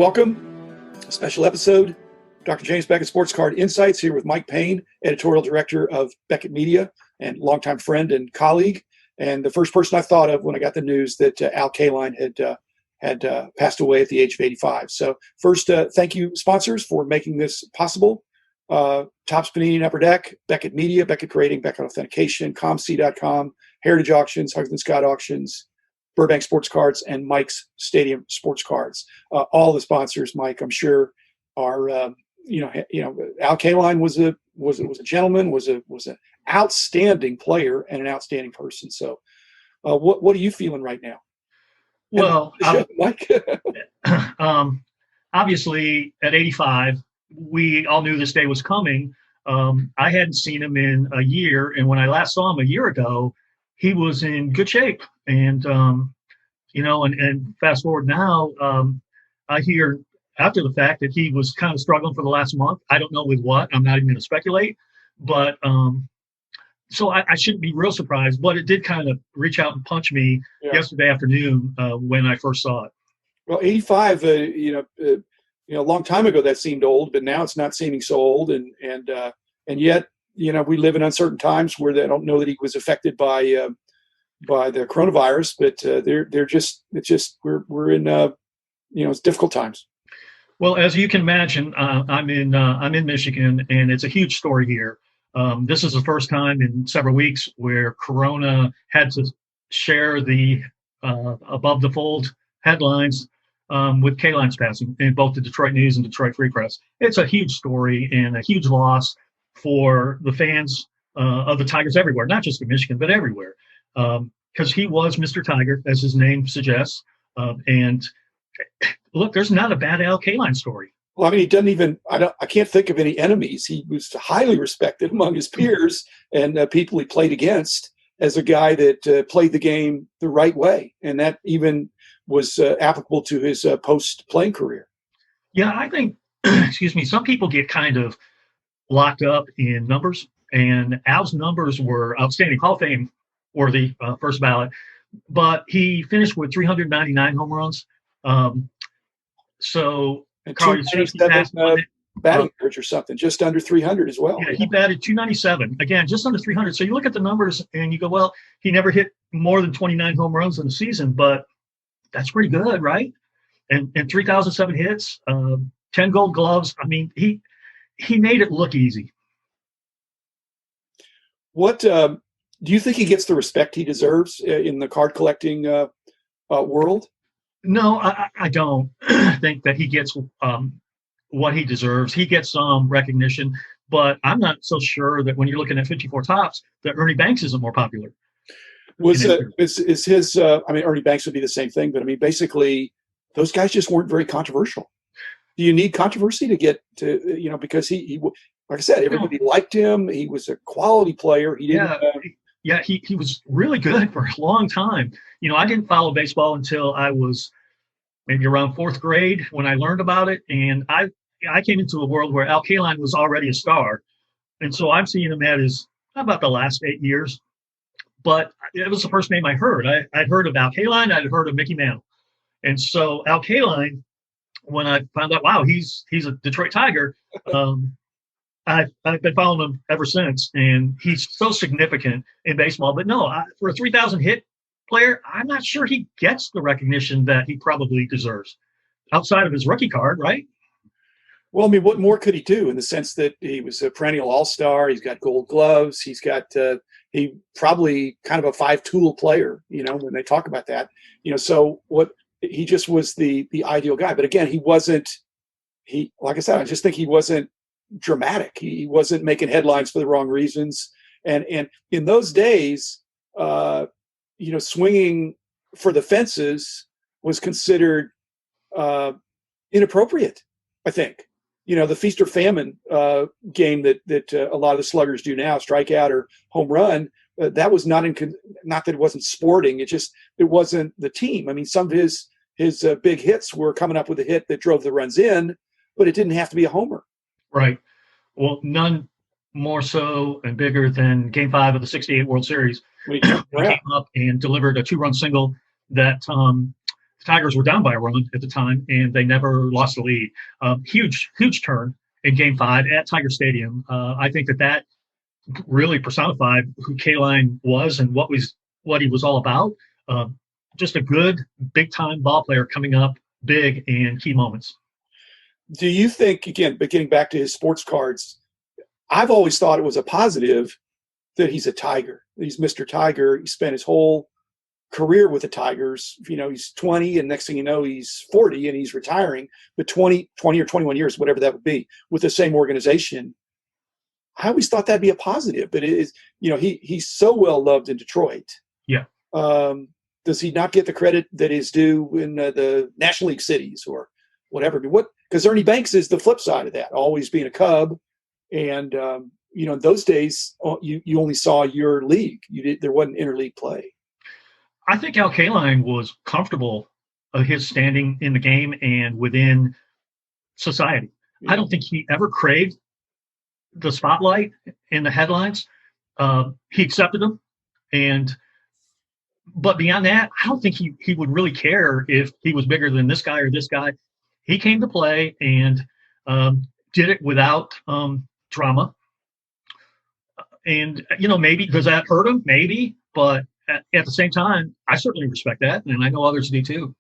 Welcome. Special episode. Dr. James Beckett Sports Card Insights here with Mike Payne, editorial director of Beckett Media and longtime friend and colleague. And the first person I thought of when I got the news that Al Kaline had passed away at the age of 85. So first, thank you, sponsors, for making this possible. Topps Panini and Upper Deck, Beckett Media, Beckett Grading, Beckett Authentication, ComC.com, Heritage Auctions, Huggins and Scott Auctions, Burbank Sports Cards, and Mike's Stadium Sports Cards. All the sponsors, Mike, I'm sure, are Al Kaline was a gentleman, was an outstanding player and an outstanding person. So, what are you feeling right now? Well, Mike. Obviously, at 85, we all knew this day was coming. I hadn't seen him in a year, and when I last saw him a year ago, he was in good shape. And and fast forward now, I hear after the fact that he was kind of struggling for the last month. I don't know with what. I'm not even going to speculate, but so I shouldn't be real surprised. But it did kind of reach out and punch me yesterday afternoon when I first saw it. Well, 85, a long time ago that seemed old, but now it's not seeming so old, and yet we live in uncertain times where they don't know that he was affected by the coronavirus, but we're in it's difficult times. Well, as you can imagine, I'm in Michigan, and it's a huge story here. This is the first time in several weeks where Corona had to share the above the fold headlines with Kaline's passing in both the Detroit News and Detroit Free Press. It's a huge story and a huge loss for the fans of the Tigers everywhere, not just in Michigan, but everywhere. Because he was Mr. Tiger, as his name suggests. And look, there's not a bad Al Kaline story. Well, I mean, he doesn't even, I can't think of any enemies. He was highly respected among his peers and people he played against as a guy that played the game the right way. And that even was applicable to his post-playing career. Yeah, I think, some people get kind of locked up in numbers, and Al's numbers were outstanding, Hall of Fame worthy, first ballot, but he finished with 399 home runs. So batting average or something, just under 300 as well. Yeah, he batted 297, again, just under 300. So you look at the numbers and you go, well, he never hit more than 29 home runs in the season, but that's pretty good, right? And 3,007 hits, 10 Gold Gloves. I mean, he made it look easy. What do you think he gets the respect he deserves in the card collecting world? No, I don't think that he gets what he deserves. He gets some recognition, but I'm not so sure that when you're looking at 54 Topps, that Ernie Banks isn't more popular. Is his? Ernie Banks would be the same thing, but I mean, basically, those guys just weren't very controversial. Do you need controversy to get to because he like I said, everybody liked him. He was a quality player. He didn't. He was really good for a long time. I didn't follow baseball until I was maybe around fourth grade when I learned about it, and I came into a world where Al Kaline was already a star, and so I'm seeing him at his about the last 8 years. But it was the first name I heard. I'd heard of Al Kaline. I'd heard of Mickey Mantle. And so Al Kaline, when I found out, wow, he's a Detroit Tiger, I've been following him ever since. And he's so significant in baseball. But no, for a 3,000 hit player, I'm not sure he gets the recognition that he probably deserves outside of his rookie card, right? Well, I mean, what more could he do in the sense that he was a perennial all-star? He's got Gold Gloves. He's got he probably kind of a five-tool player, when they talk about that. So he just was the ideal guy. But again, like I said, I just think he wasn't dramatic. He wasn't making headlines for the wrong reasons. And in those days, swinging for the fences was considered inappropriate, I think. The feast or famine game that a lot of the sluggers do now, strikeout or home run, that was not that it wasn't sporting. It wasn't the team. I mean, some of his big hits were coming up with a hit that drove the runs in, but it didn't have to be a homer. Right. Well, none more so and bigger than Game 5 of the '68 World Series. He came up and delivered a 2-run single that the Tigers were down by a run at the time, and they never lost the lead. Huge turn in Game 5 at Tiger Stadium. I think that really personified who Kaline was and what he was all about. Just a good, big-time ball player coming up big in key moments. Do you think, again, but getting back to his sports cards, I've always thought it was a positive that he's a Tiger. He's Mr. Tiger. He spent his whole career with the Tigers. He's 20, and next thing you know, he's 40 and he's retiring. But 20 or 21 years, whatever that would be, with the same organization. I always thought that'd be a positive. But it is, he's so well loved in Detroit. Yeah. Does he not get the credit that is due in the National League cities or whatever? Because Ernie Banks is the flip side of that, always being a Cub. And, in those days, you only saw your league. There wasn't interleague play. I think Al Kaline was comfortable of his standing in the game and within society. Yeah. I don't think he ever craved the spotlight in the headlines. He accepted them. But beyond that, I don't think he would really care if he was bigger than this guy or this guy. He came to play and did it without drama. And, maybe does that hurt him? Maybe. But at the same time, I certainly respect that. And I know others do too.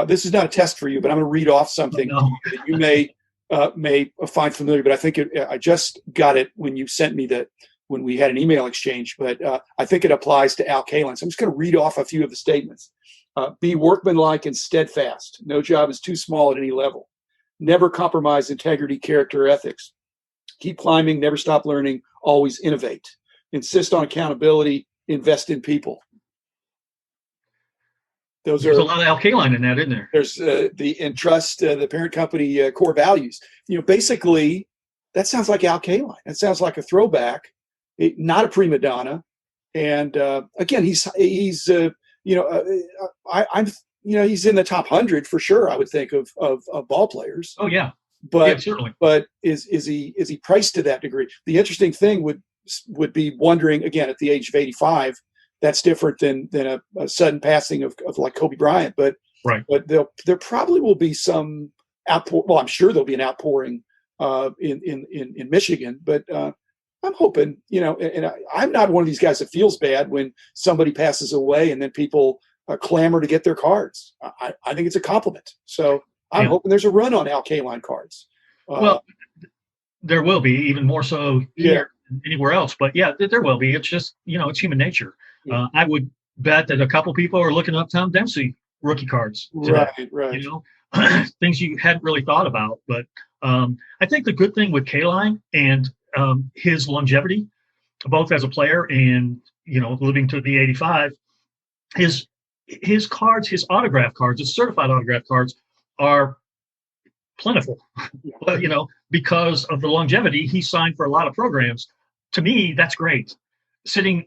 This is not a test for you, but I'm going to read off something that you may find familiar. But I think I just got it when you sent me when we had an email exchange. But I think it applies to Al Kaline. So I'm just going to read off a few of the statements. Be workmanlike and steadfast. No job is too small at any level. Never compromise integrity, character, or ethics. Keep climbing, never stop learning, always innovate. Insist on accountability, invest in people. There's a lot of Al Kaline in that, isn't there? There's the entrust the parent company core values. Basically, that sounds like Al Kaline. That sounds like a throwback, not a prima donna. And again, he's he's in the top 100 for sure. I would think of ball players. Oh yeah. But yeah, certainly. But is he priced to that degree? The interesting thing would be wondering, again, at the age of 85, that's different than a sudden passing of like Kobe Bryant. But right. But there probably will be some outpour. Well, I'm sure there'll be an outpouring in Michigan. But I'm hoping, and I'm not one of these guys that feels bad when somebody passes away and then people clamor to get their cards. I think it's a compliment. So I'm hoping there's a run on Al Kaline cards. Well, there will be, even more so here than anywhere else. But yeah, there will be. It's just, it's human nature. Yeah. I would bet that a couple people are looking up Tom Dempsey rookie cards today, right. Things you hadn't really thought about. But I think the good thing with Kaline and his longevity, both as a player and, living to be 85, his cards, his autograph cards, his certified autograph cards are plentiful. But, because of the longevity, he signed for a lot of programs. To me, that's great. Sitting,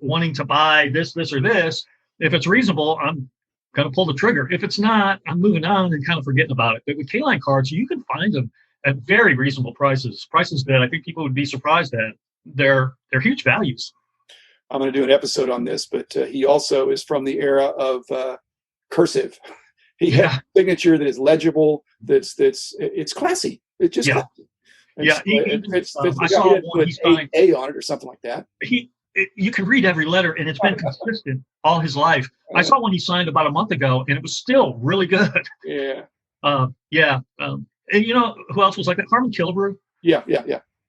wanting to buy this, or this, if it's reasonable, I'm going to pull the trigger. If it's not, I'm moving on and kind of forgetting about it. But with Kaline cards, you can find them at very reasonable prices that I think people would be surprised at. They're huge values. I'm going to do an episode on this, but he also is from the era of cursive. He has a signature that is legible. It's classy. It's just classy. I saw one he signed A on it or something like that. You can read every letter, and it's been consistent all his life. I saw one he signed about a month ago, and it was still really good. Yeah. And who else was like that? Harmon Killebrew. Yeah.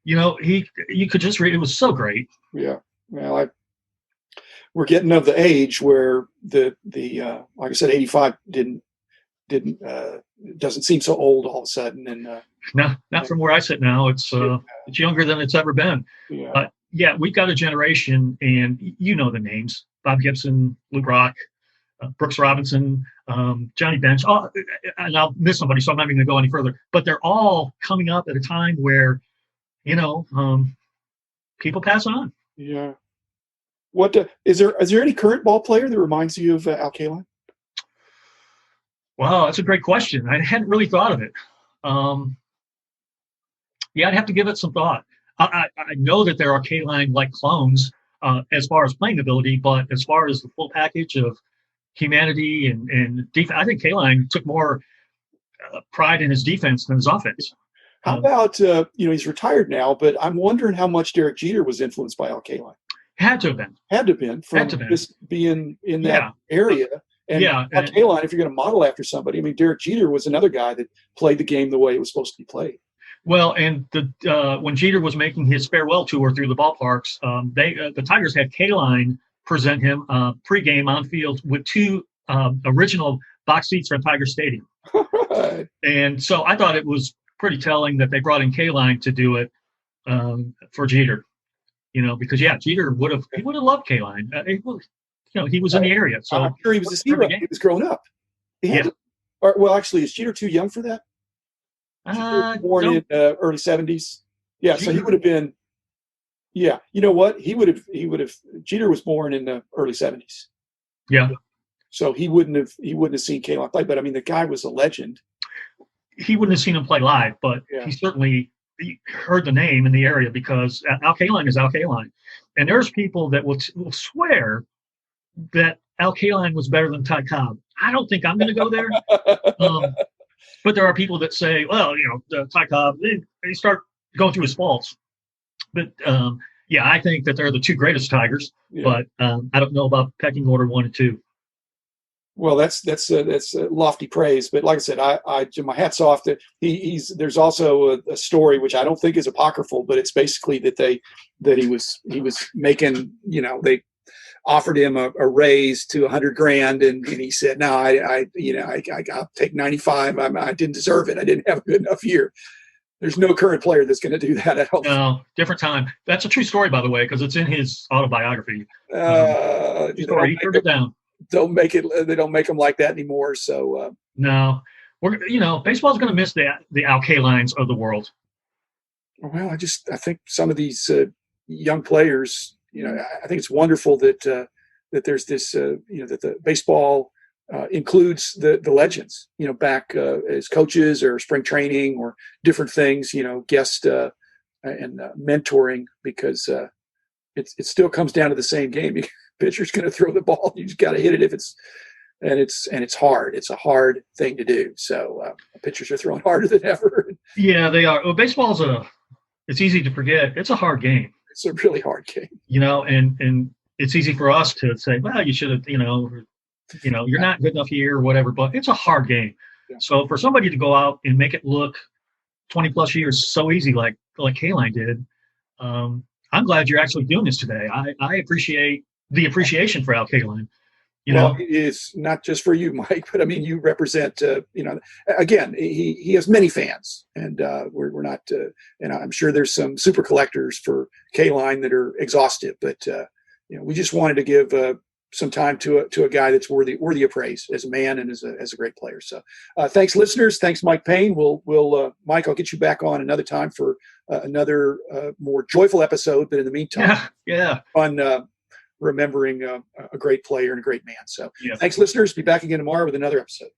You could just read. It was so great. Yeah. Well, we're getting of the age where the like I said, 85 doesn't seem so old all of a sudden. And no, not from where I sit now. It's younger than it's ever been. Yeah. We've got a generation, and the names: Bob Gibson, Lou Brock, Brooks Robinson, Johnny Bench. And I'll miss somebody, so I'm not even going to go any further. But they're all coming up at a time where, people pass on. Yeah. What is there any current ball player that reminds you of Al Kaline? Wow, that's a great question. I hadn't really thought of it. I'd have to give it some thought. I know that there are Kaline-like clones as far as playing ability, but as far as the full package of humanity and defense. I think Kaline took more pride in his defense than his offense. How about, he's retired now, but I'm wondering how much Derek Jeter was influenced by Al Kaline. Had to have been. Had to have been from just being in that area. And Al Kaline, if you're going to model after somebody, I mean, Derek Jeter was another guy that played the game the way it was supposed to be played. Well, and when Jeter was making his farewell tour through the ballparks, the Tigers had Kaline present him pregame on field with two original box seats from Tiger Stadium. Right. And so I thought it was pretty telling that they brought in Kaline to do it for Jeter. Because Jeter would have loved Kaline. He was in the area, so I'm sure he was his hero. He was growing up. Actually, is Jeter too young for that? Born in early 70s. Yeah, Jeter. So he would have been. Yeah, you know what? He would have. Jeter was born in the early 70s. Yeah. So he wouldn't have seen Kaline play. But I mean, the guy was a legend. He wouldn't have seen him play live, but he certainly heard the name in the area because Al Kaline is Al Kaline. And there's people that will swear that Al Kaline was better than Ty Cobb. I don't think I'm going to go there. But there are people that say, well, Ty Cobb, they start going through his faults. But, I think that they're the two greatest Tigers. Yeah. But I don't know about pecking order 1 and 2. Well, that's lofty praise, but like I said, I my hat's off that there's also a story which I don't think is apocryphal, but it's basically that he was making, they offered him a raise to $100,000, and he said, no, I'll take 95. I didn't deserve it. I didn't have a good enough year. There's no current player that's going to do that. No, different time. That's a true story, by the way, because it's in his autobiography. He turned it down. They don't make them like that anymore. So no, baseball's going to miss the Al Kalines of the world. Well, I think some of these young players, I think it's wonderful that there's this, that the baseball includes the legends, back as coaches or spring training or different things, guest and mentoring, because it still comes down to the same game. Pitcher's going to throw the ball. You just got to hit it it's hard. It's a hard thing to do. So pitchers are throwing harder than ever. Yeah, they are. Well, baseball's it's easy to forget. It's a hard game. It's a really hard game. And it's easy for us to say, well, you should have, you're not good enough here or whatever, but it's a hard game. Yeah. So for somebody to go out and make it look 20 plus years so easy, like Kaline did, I'm glad you're actually doing this today. I appreciate the appreciation for Al Kaline. Well, it's not just for you, Mike, but I mean, you represent, again, he has many fans, and we're not, and I'm sure there's some super collectors for Kaline that are exhaustive, but, we just wanted to give some time to a guy that's worthy of praise as a man and as a great player. So thanks, listeners. Thanks, Mike Payne. We'll Mike, I'll get you back on another time for another more joyful episode. But in the meantime, fun remembering a great player and a great man. So thanks, listeners. Be back again tomorrow with another episode.